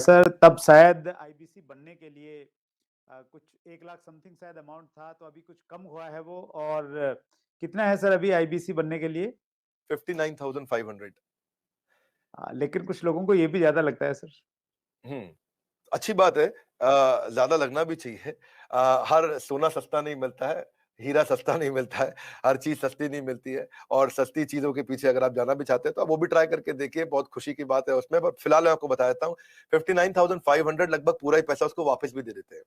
Sir तब शायद IBC बनने के लिए कुछ 1 लाख समथिंग शायद अमाउंट था, तो अभी कुछ कम हुआ है वो। और कितना है सर अभी आईबीसी बनने के लिए? 59,500। लेकिन कुछ लोगों को ये भी ज्यादा लगता है सर। अच्छी बात है, ज्यादा लगना भी चाहिए। हर सोना सस्ता नहीं मिलता है, हीरा सस्ता नहीं मिलता है, हर चीज सस्ती नहीं मिलती है। और सस्ती चीजों के पीछे अगर आप जाना भी चाहते हैं तो आप वो भी ट्राई करके देखिए, बहुत खुशी की बात है उसमें। पर फिलहाल मैं आपको बता देता हूँ, 59,500 लगभग पूरा ही पैसा उसको वापस भी दे देते हैं,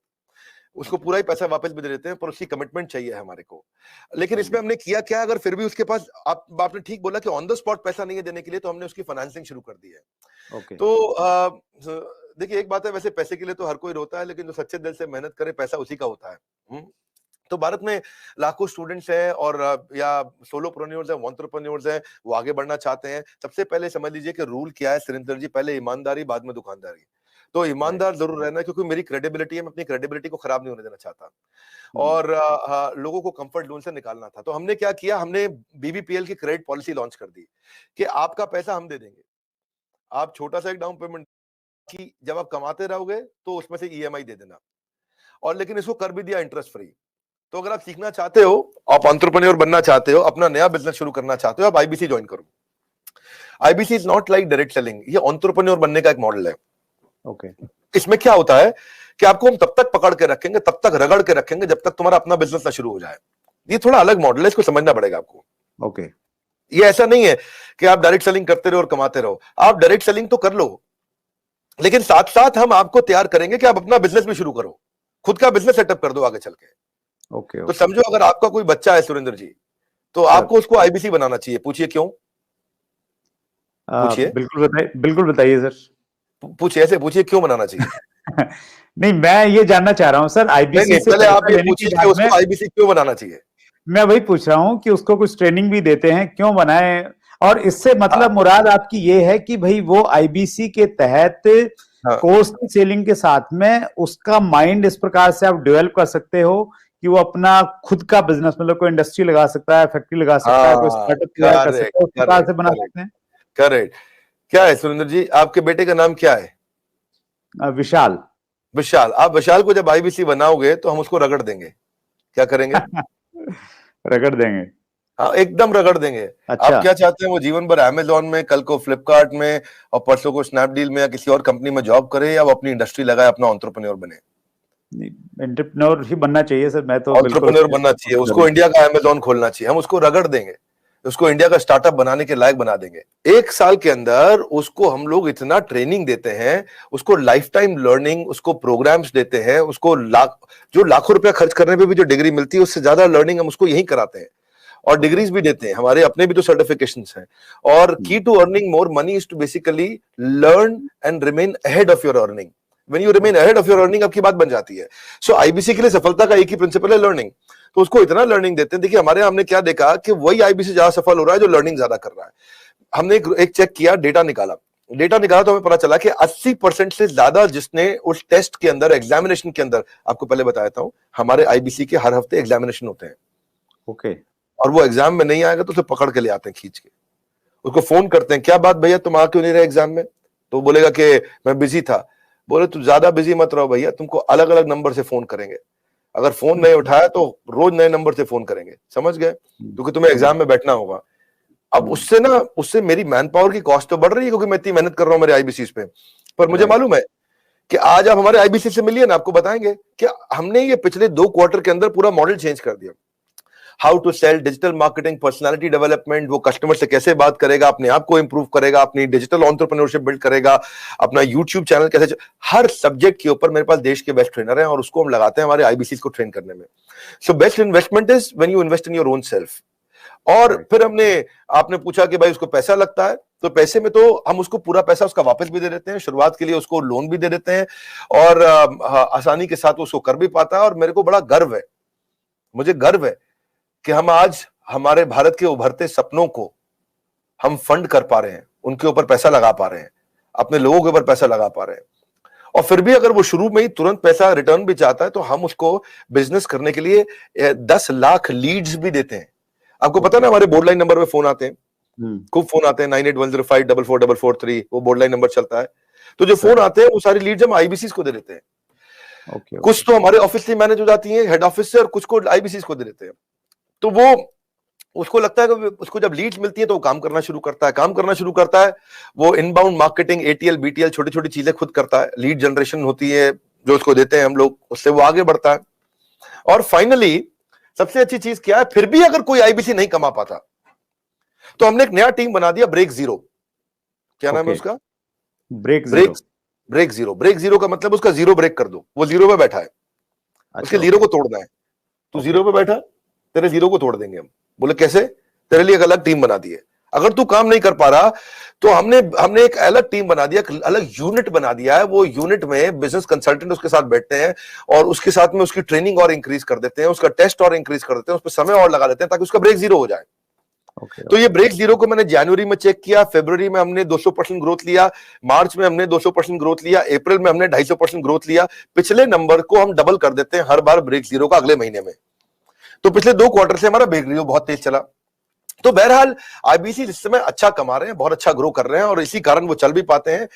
उसको पूरा ही पैसा वापस भी दे देते हैं, पर उसकी कमिटमेंट चाहिए हमारे को। लेकिन इसमें हमने किया क्या, अगर फिर भी उसके पास, आपने ठीक बोला कि ऑन द स्पॉट पैसा नहीं है देने के लिए, तो हमने उसकी फाइनेंसिंग शुरू कर दी है। तो देखिए, एक बात है, वैसे पैसे के लिए तो हर कोई रोता है, लेकिन जो सच्चे दिल से मेहनत करे पैसा उसी का होता है। तो भारत में लाखों स्टूडेंट्स हैं और या सोलोप्रेन्योर्स हैं, एंटरप्रेन्योर्स हैं, वो आगे बढ़ना चाहते हैं। सबसे पहले समझ लीजिए कि रूल क्या है सुरेंद्र जी, पहले ईमानदारी, बाद में दुकानदारी। तो ईमानदार जरूर रहना है, क्योंकि मेरी क्रेडिबिलिटी है, मैं अपनी क्रेडिबिलिटी को खराब नहीं होने देना चाहता। और लोगों को कंफर्ट जोन से निकालना था। तो हमने क्या किया, हमने बीबीपीएल की क्रेडिट पॉलिसी लॉन्च कर दी कि आपका पैसा हम दे देंगे, आप छोटा सा एक डाउन पेमेंट कि जब आप कमाते रहोगे तो उसमें से ईएमआई दे देना। और लेकिन इसको कर भी दिया इंटरेस्ट फ्री। तो अगर आप सीखना चाहते हो, आप एंटरप्रेन्योर बनना चाहते हो, अपना नया बिजनेस शुरू करना चाहते हो, आप आईबीसी ज्वाइन करो। IBC is not like direct selling, ये एंटरप्रेन्योर बनने का एक मॉडल है। इसमें क्या होता है कि आपको हम तब तक पकड़ के रखेंगे, तब तक रगड़ के रखेंगे, जब तक तुम्हारा अपना बिजनेस ना शुरू हो जाए। ये थोड़ा अलग मॉडल है, इसको समझना पड़ेगा आपको। ये ऐसा नहीं है कि आप डायरेक्ट सेलिंग करते रहो और कमाते रहो। आप डायरेक्ट सेलिंग तो कर लो, लेकिन साथ साथ हम आपको तैयार करेंगे कि आप अपना बिजनेस भी शुरू करो, खुद का बिजनेस सेटअप कर दो आगे चल के। तो समझो, अगर आपका कोई बच्चा है सुरेंद्र जी, तो आपको उसको आईबीसी बनाना चाहिए। पूछिए क्यों? पूछिए। बिल्कुल बताइए सर। पूछिए, ऐसे पूछिए क्यों बनाना चाहिए। नहीं, मैं ये जानना चाह रहा हूँ सर, आईबीसी से पहले आप ये पूछिए कि उसको आईबीसी क्यों बनाना चाहिए। मैं वही पूछ रहा हूँ कि उसको कुछ ट्रेनिंग भी देते हैं, क्यों बनाए? और इससे मतलब मुराद आपकी ये है कि भाई वो आईबीसी के तहत कोर्स की सेलिंग के साथ में उसका माइंड इस प्रकार से आप डेवलप कर सकते हो कि वो अपना खुद का बिजनेस, मतलब कोई इंडस्ट्री लगा सकता है, फैक्ट्री लगा सकता है, कोई स्टार्टअप तैयार कर सकता है, उस प्रकार से बना सकते हैं। करेक्ट। क्या है सुरेंद्र जी, आपके बेटे का नाम क्या है? विशाल। विशाल। आप विशाल को जब आईबीसी बनाओगे तो हम उसको रगड़ देंगे। क्या करेंगे? रगड़ देंगे। हाँ, एकदम रगड़ देंगे। अच्छा। आप क्या चाहते हैं, वो जीवन भर अमेजोन में, कल को फ्लिपकार्ट में, और परसों को स्नैपडील में या किसी और कंपनी में जॉब करे, या वो अपनी इंडस्ट्री लगाए, अपना एंटरप्रेन्योर बने? एंटरप्रेन्योर ही बनना चाहिए सर। मैं तो एंटरप्रेन्योर बनना चाहिए, उसको इंडिया का अमेजोन खोलना चाहिए। हम उसको रगड़ देंगे, उसको इंडिया का स्टार्टअप बनाने के लायक बना देंगे। 1 साल के अंदर उसको हम लोग इतना ट्रेनिंग देते हैं, उसको लाइफ टाइम लर्निंग, उसको प्रोग्राम्स देते हैं, उसको जो लाखों रुपया खर्च करने पे भी जो डिग्री मिलती है, उससे ज्यादा लर्निंग हम उसको यही कराते हैं। और डिग्रीज भी देते हैं, हमारे अपने भी तो सर्टिफिकेशंस हैं। और key to earning more money is to basically learn and remain ahead of your earning. When you remain ahead of your earning, आपकी बात बन जाती है। सो आईबीसी के लिए सफलता का एक ही प्रिंसिपल है, लर्निंग। तो उसको इतना लर्निंग देते हैं। देखिए, हमारे यहाँ हमने क्या देखा कि वही आईबीसी ज्यादा सफल हो रहा है जो लर्निंग ज्यादा कर रहा है। हमने एक चेक किया, डेटा निकाला तो हमें पता चला कि 80% से ज्यादा जिसने उस टेस्ट के अंदर, एग्जामिनेशन के अंदर, आपको पहले बताया था, हमारे आईबीसी के हर हफ्ते एग्जामिनेशन होते हैं। और वो एग्जाम में नहीं आएगा तो उसे पकड़ के ले आते हैं खींच के, उसको फोन करते हैं, क्या बात भैया तुम आ क्यों नहीं रहे एग्जाम में? तो बोलेगा कि मैं बिजी था। बोले तुम ज्यादा बिजी मत रहो भैया, तुमको अलग अलग नंबर से फोन करेंगे, अगर फोन नहीं उठाया तो रोज नए नंबर से फोन करेंगे। समझ गए? क्योंकि तुम्हें एग्जाम में बैठना होगा। अब उससे मेरी मैन पावर की कॉस्ट तो बढ़ रही है, क्योंकि मैं इतनी मेहनत कर रहा हूं मेरे आईबीसी पे। पर मुझे मालूम है कि आज आप हमारे आईबीसी से मिलिए ना, आपको बताएंगे कि हमने ये पिछले 2 क्वार्टर के अंदर पूरा मॉडल चेंज कर दिया। How to sell, digital marketing, personality development, वो कस्टमर से कैसे बात करेगा, अपने आप को इंप्रूव करेगा, अपनी डिजिटल एंटरप्रेन्योरशिप बिल्ड करेगा, अपना यूट्यूब चैनल कैसे, हर सब्जेक्ट के ऊपर मेरे पास देश के बेस्ट ट्रेनर हैं और उसको हम लगाते हैं हमारे आईबीसी को ट्रेन करने में। So best investment is when you invest in your own self. और फिर आपने पूछा कि भाई उसको पैसा लगता है, तो पैसे में तो हम उसको पूरा पैसा उसका वापस भी दे देते हैं, शुरुआत के लिए उसको लोन भी दे देते हैं, और आसानी के साथ उसको कर भी पाता है। और मेरे को बड़ा गर्व है, मुझे गर्व है कि हम आज हमारे भारत के उभरते सपनों को हम फंड कर पा रहे हैं, उनके ऊपर पैसा लगा पा रहे हैं, अपने लोगों के ऊपर पैसा लगा पा रहे हैं। और फिर भी अगर वो शुरू में ही तुरंत पैसा रिटर्न भी चाहता है तो हम उसको बिजनेस करने के लिए 10 लाख लीड्स भी देते हैं। आपको पता ना, हमारे बोर्ड लाइन नंबर पे फोन आते हैं, खूब फोन आते हैं, 9810544443, वो बोर्ड लाइन नंबर चलता है। तो जो फोन आते हैं वो सारी लीड्स हम आईबीसी को दे देते हैं। कुछ तो हमारे ऑफिस से मैनेज हो जाती है हेड ऑफिस से, और कुछ को आईबीसी को दे देते हैं। तो वो उसको लगता है कि उसको जब लीड्स मिलती है तो वो काम करना शुरू करता है। वो इनबाउंड मार्केटिंग, एटीएल, बीटीएल, छोटी छोटी चीजें खुद करता है। लीड जनरेशन होती है जो उसको देते हैं हम लोग, उससे वो आगे बढ़ता है। और फाइनली सबसे अच्छी चीज क्या है, फिर भी अगर कोई आईबीसी नहीं कमा पाता तो हमने एक नया टीम बना दिया, ब्रेक जीरो। क्या नाम है उसका? Break zero. ब्रेक जीरो का मतलब उसका जीरो ब्रेक कर दो। वो जीरो पे बैठा है, उसके जीरो को तोड़ना है। तू जीरो पे बैठा, तेरे जीरो को तोड़ देंगे हम। बोले कैसे? तेरे लिए एक अलग टीम बना दी है। अगर तू काम नहीं कर पा रहा तो हमने एक अलग टीम बना दिया, अलग यूनिट बना दिया है। वो यूनिट में बिजनेस कंसल्टेंट उसके साथ बैठते हैं और उसके साथ में उसकी ट्रेनिंग और इंक्रीज कर देते हैं, उसका टेस्ट और इंक्रीज कर देते हैं, उस पर समय और लगा देते हैं ताकि उसका ब्रेक जीरो हो जाए। तो ये ब्रेक जीरो को मैंने जनवरी में चेक किया, फरवरी में हमने 200% ग्रोथ लिया, मार्च में हमने 200% ग्रोथ लिया, अप्रैल में हमने 250% ग्रोथ लिया। पिछले नंबर को हम डबल कर देते हैं हर बार ब्रेक जीरो का अगले महीने में। तो पिछले 2 क्वार्टर से हमारा ब्रेक जीरो बहुत तेज चला। तो बहरहाल आईबीसी इस समय अच्छा कमा रहे हैं, बहुत अच्छा ग्रो कर रहे हैं और इसी कारण वो चल भी पाते हैं।